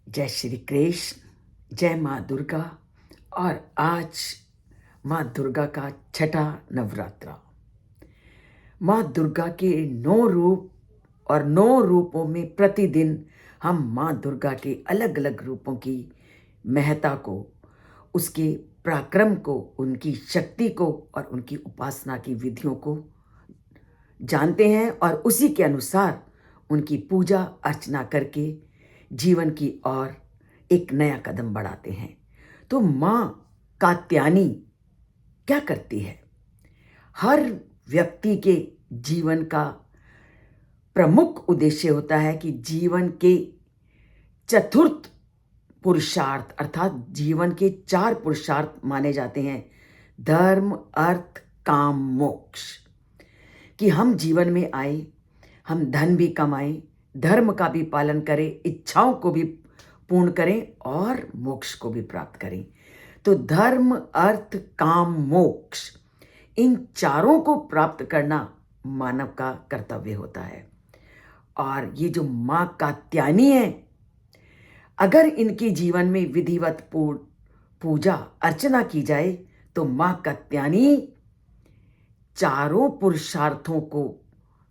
जय श्री कृष्ण, जय माँ दुर्गा। और आज माँ दुर्गा का छठा नवरात्रा। माँ दुर्गा के 9 रूप और 9 रूपों में प्रतिदिन हम माँ दुर्गा के अलग अलग रूपों की महत्ता को, उसके पराक्रम को, उनकी शक्ति को और उनकी उपासना की विधियों को जानते हैं और उसी के अनुसार उनकी पूजा अर्चना करके जीवन की ओर एक नया कदम बढ़ाते हैं। तो माँ कात्यायनी क्या करती है? हर व्यक्ति के जीवन का प्रमुख उद्देश्य होता है कि जीवन के चतुर्थ पुरुषार्थ अर्थात जीवन के 4 पुरुषार्थ माने जाते हैं, धर्म, अर्थ, काम, मोक्ष। कि हम जीवन में आए, हम धन भी कमाएं, धर्म का भी पालन करें, इच्छाओं को भी पूर्ण करें और मोक्ष को भी प्राप्त करें। तो धर्म, अर्थ, काम, मोक्ष, इन चारों को प्राप्त करना मानव का कर्तव्य होता है। और ये जो माँ कात्यायनी है, अगर इनके जीवन में विधिवत पूजा अर्चना की जाए तो माँ कात्यायनी चारों पुरुषार्थों को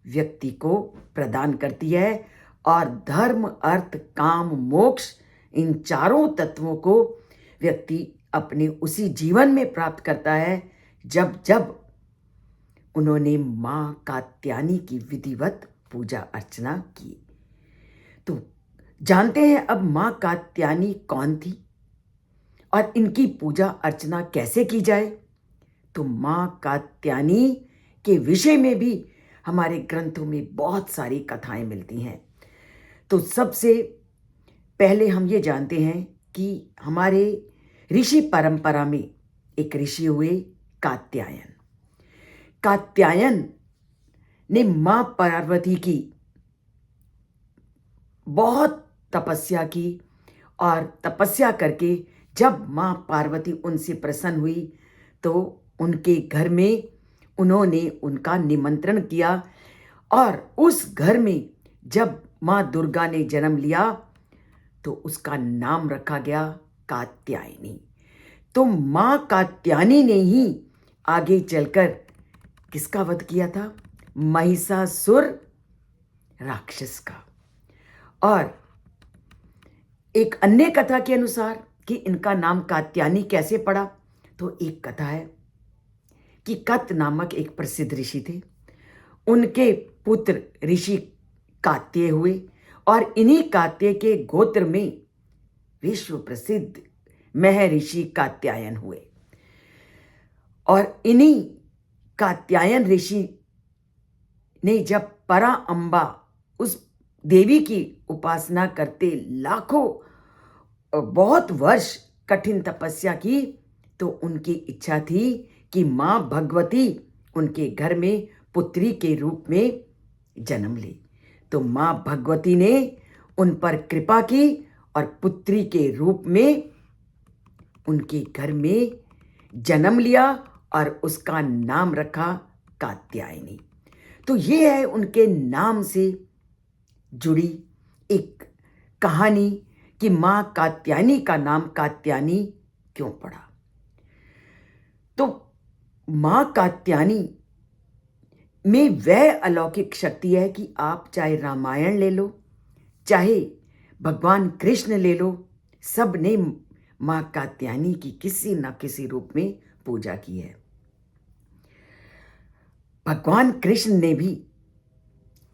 व्यक्ति को प्रदान करती है और धर्म, अर्थ, काम, मोक्ष, इन चारों तत्वों को व्यक्ति अपने उसी जीवन में प्राप्त करता है जब जब उन्होंने माँ कात्यायनी की विधिवत पूजा अर्चना की। तो जानते हैं अब माँ कात्यायनी कौन थी और इनकी पूजा अर्चना कैसे की जाए। तो माँ कात्यायनी के विषय में भी हमारे ग्रंथों में बहुत सारी कथाएं मिलती हैं। तो सबसे पहले हम ये जानते हैं कि हमारे ऋषि परंपरा में एक ऋषि हुए कात्यायन। कात्यायन ने माँ पार्वती की बहुत तपस्या की और तपस्या करके जब माँ पार्वती उनसे प्रसन्न हुई तो उनके घर में उन्होंने उनका निमंत्रण किया और उस घर में जब माँ दुर्गा ने जन्म लिया तो उसका नाम रखा गया कात्यायनी। तो माँ कात्यायनी ने ही आगे चलकर किसका वध किया था? महिषासुर राक्षस का। और एक अन्य कथा के अनुसार कि इनका नाम कात्यायनी कैसे पड़ा, तो एक कथा है कि कत नामक एक प्रसिद्ध ऋषि थे, उनके पुत्र ऋषि कात्याय हुए और इन्हीं कात्याय के गोत्र में विश्व प्रसिद्ध महर्षि कात्यायन हुए। और इन्हीं कात्यायन ऋषि ने जब परा अम्बा उस देवी की उपासना करते लाखों बहुत वर्ष कठिन तपस्या की तो उनकी इच्छा थी कि माँ भगवती उनके घर में पुत्री के रूप में जन्म ले। तो माँ भगवती ने उन पर कृपा की और पुत्री के रूप में उनके घर में जन्म लिया और उसका नाम रखा कात्यायनी। तो ये है उनके नाम से जुड़ी एक कहानी कि माँ कात्यायनी का नाम कात्यायनी क्यों पड़ा। तो माँ कात्यायनी में वह अलौकिक शक्ति है कि आप चाहे रामायण ले लो, चाहे भगवान कृष्ण ले लो, सब ने माँ कात्यायनी की किसी न किसी रूप में पूजा की है। भगवान कृष्ण ने भी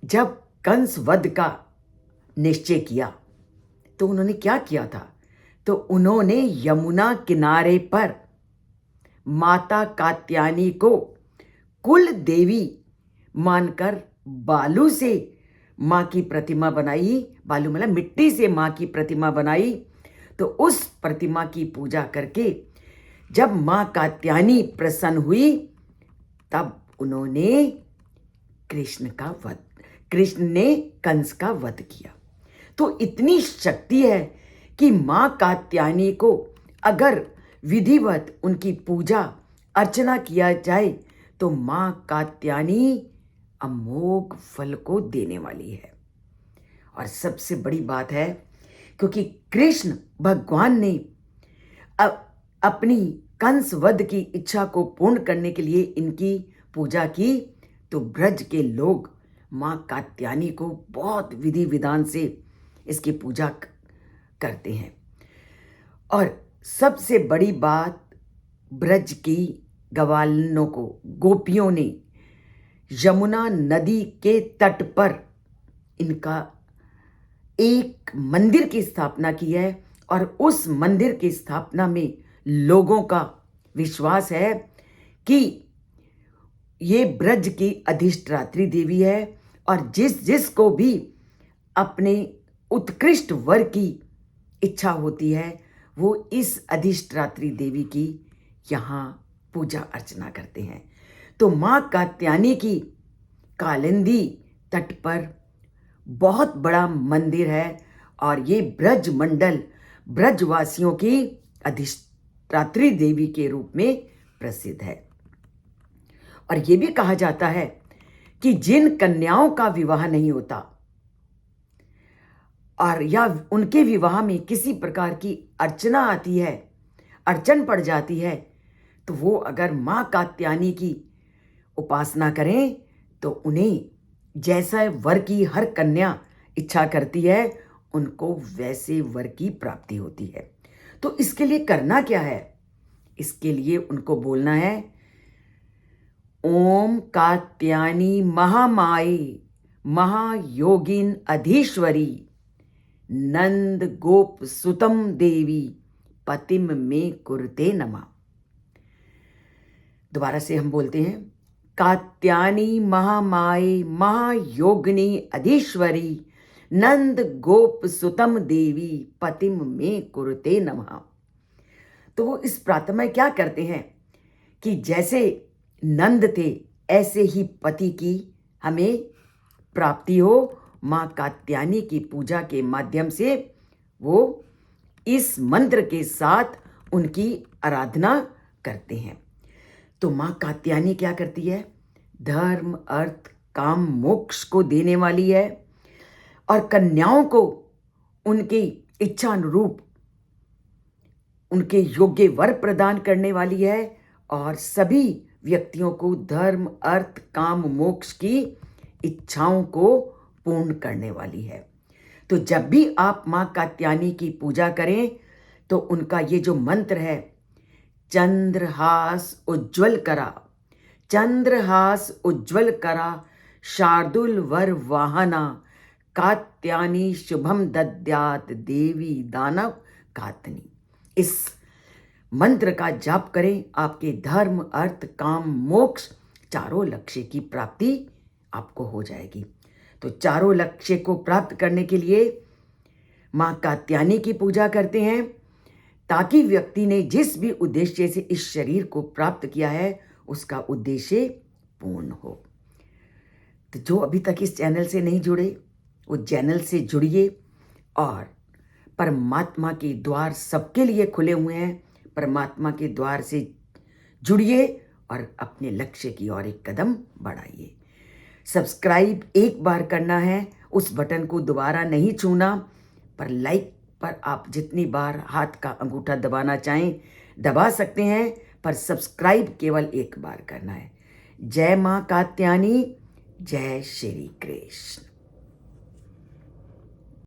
जब कंस वध का निश्चय किया तो उन्होंने क्या किया था? तो उन्होंने यमुना किनारे पर माता कात्यायनी को कुल देवी मानकर बालू से माँ की प्रतिमा बनाई। बालू मतलब मिट्टी से माँ की प्रतिमा बनाई। तो उस प्रतिमा की पूजा करके जब माँ कात्यायनी प्रसन्न हुई तब उन्होंने कृष्ण ने कंस का वध किया। तो इतनी शक्ति है कि माँ कात्यायनी को अगर विधिवत उनकी पूजा अर्चना किया जाए तो माँ कात्यायनी अमोघ फल को देने वाली है। और सबसे बड़ी बात है क्योंकि कृष्ण भगवान ने अपनी कंस वध की इच्छा को पूर्ण करने के लिए इनकी पूजा की, तो ब्रज के लोग माँ कात्यायनी को बहुत विधि विधान से इसकी पूजा करते हैं। और सबसे बड़ी बात, ब्रज की ग्वालिनों को, गोपियों ने यमुना नदी के तट पर इनका एक मंदिर की स्थापना की है, और उस मंदिर की स्थापना में लोगों का विश्वास है कि ये ब्रज की अधिष्ठात्री देवी है, और जिस को भी अपने उत्कृष्ट वर की इच्छा होती है वो इस अधिष्ठात्री देवी की यहाँ पूजा अर्चना करते हैं। तो माँ कात्यायनी की कालिंदी तट पर बहुत बड़ा मंदिर है, और ये ब्रज मंडल ब्रजवासियों की अधिष्ठात्री देवी के रूप में प्रसिद्ध है। और ये भी कहा जाता है कि जिन कन्याओं का विवाह नहीं होता और या उनके विवाह में किसी प्रकार की अर्चना आती है, अड़चन पड़ जाती है, तो वो अगर माँ कात्यायनी की उपासना करें तो उन्हें जैसा वर की हर कन्या इच्छा करती है उनको वैसे वर की प्राप्ति होती है। तो इसके लिए करना क्या है? इसके लिए उनको बोलना है, ओम कात्यायनी महामाये महायोगिन अधीश्वरी नंद गोप सुतम देवी पतिम में कुरुते नमः। दोबारा से हम बोलते हैं, कात्यायनी महामाये महायोगिनी अधीश्वरी नंद गोप सुतम देवी पतिम में कुरुते नमः। तो वो इस प्रार्थना में क्या करते हैं कि जैसे नंद थे ऐसे ही पति की हमें प्राप्ति हो। माँ कात्यायनी की पूजा के माध्यम से वो इस मंत्र के साथ उनकी आराधना करते हैं। तो माँ कात्यायनी क्या करती है? धर्म अर्थ काम मोक्ष को देने वाली है, और कन्याओं को उनकी इच्छा अनुरूप उनके योग्य वर प्रदान करने वाली है, और सभी व्यक्तियों को धर्म अर्थ काम मोक्ष की इच्छाओं को पूर्ण करने वाली है। तो जब भी आप माँ कात्यायनी की पूजा करें तो उनका ये जो मंत्र है, चंद्रहास उज्ज्वल करा, चंद्रहास उज्ज्वल करा शार्दुल वर वाहना कात्यायनी शुभम दद्यात देवी दानव कातनी, इस मंत्र का जाप करें। आपके धर्म अर्थ काम मोक्ष चारों लक्ष्य की प्राप्ति आपको हो जाएगी। तो चारों लक्ष्य को प्राप्त करने के लिए माँ कात्यायनी की पूजा करते हैं, ताकि व्यक्ति ने जिस भी उद्देश्य से इस शरीर को प्राप्त किया है उसका उद्देश्य पूर्ण हो। तो जो अभी तक इस चैनल से नहीं जुड़े वो चैनल से जुड़िए, और परमात्मा के द्वार सबके लिए खुले हुए हैं। परमात्मा के द्वार से जुड़िए और अपने लक्ष्य की ओर एक कदम बढ़ाइए। सब्सक्राइब एक बार करना है, उस बटन को दोबारा नहीं छूना, पर लाइक पर आप जितनी बार हाथ का अंगूठा दबाना चाहें दबा सकते हैं, पर सब्सक्राइब केवल एक बार करना है। जय माँ कात्यायनी, जय श्री कृष्ण।